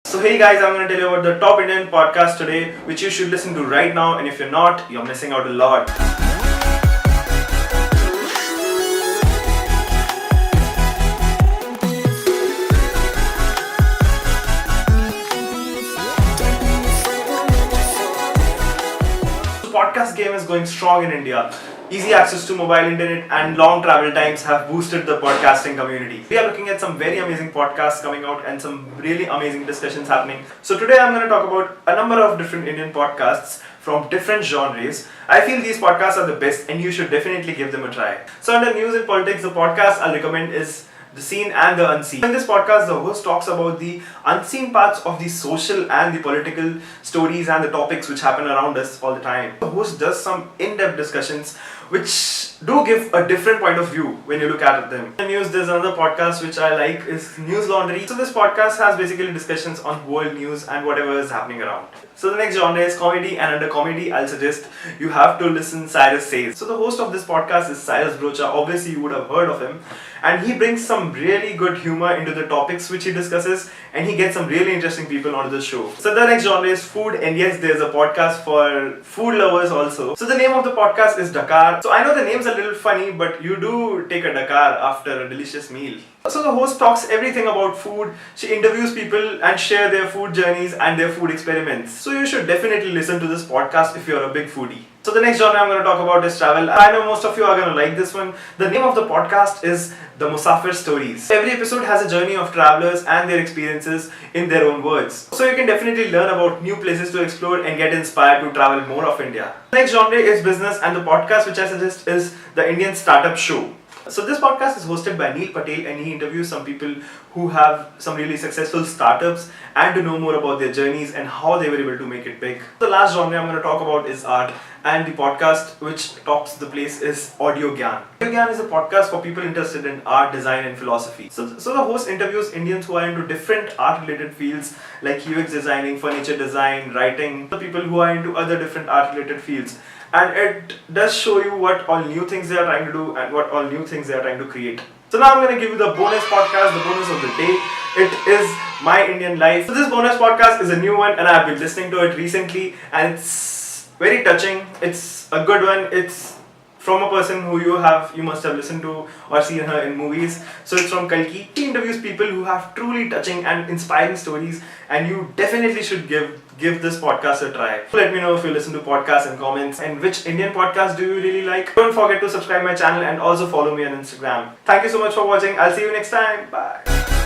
So hey guys, I'm going to tell you about the top Indian podcast today, which you should listen to right now, and if you're not, you're missing out a lot. The podcast game is going strong in India. Easy access to mobile internet and long travel times have boosted the podcasting community. We are looking at some very amazing podcasts coming out and some really amazing discussions happening. So today I'm going to talk about a number of different Indian podcasts from different genres. I feel these podcasts are the best and you should definitely give them a try. So under news and politics, the podcast I'll recommend is The Seen and the Unseen. In this podcast, the host talks about the unseen parts of the social and the political stories and the topics which happen around us all the time. The host does some in-depth discussions which do give a different point of view when you look at them. In the news, there's another podcast which I like is News Laundry. So this podcast has basically discussions on world news and whatever is happening around. So the next genre is comedy, and under comedy, I'll suggest you have to listen Cyrus Says. So the host of this podcast is Cyrus Brocha. Obviously, you would have heard of him. And he brings some really good humor into the topics which he discusses, and he gets some really interesting people onto the show. So the next genre is food, and yes, there's a podcast for food lovers also. So the name of the podcast is Dakar. So I know the name's a little funny, but you do take a Dakar after a delicious meal. So the host talks everything about food. She interviews people and share their food journeys and their food experiments. So you should definitely listen to this podcast if you're a big foodie. So the next genre I'm going to talk about is travel. I know most of you are going to like this one. The name of the podcast is The Musafir Stories. Every episode has a journey of travelers and their experiences in their own words. So you can definitely learn about new places to explore and get inspired to travel more of India. The next genre is business, and the podcast which I suggest is The Indian Startup Show. So this podcast is hosted by Neil Patel, and he interviews some people who have some really successful startups and to know more about their journeys and how they were able to make it big. The last genre I'm going to talk about is art, and the podcast which tops the place is Audio Gyan. Audio Gyan is a podcast for people interested in art, design and philosophy. So the host interviews Indians who are into different art related fields like UX designing, furniture design, writing, the people who are into other different art related fields. And it does show you what all new things they are trying to do and what all new things they are trying to create. So now I'm going to give you the bonus podcast, the bonus of the day. It is My Indian Life. So this bonus podcast is a new one and I've been listening to it recently, and it's very touching. It's a good one. It's from a person who you must have listened to or seen her in movies. So it's from Kalki. She interviews people who have truly touching and inspiring stories, and you definitely should give this podcast a try. Let me know if you listen to podcasts and comments, and which Indian podcast do you really like. Don't forget to subscribe my channel and also follow me on Instagram. Thank you so much for watching. I'll see you next time. Bye.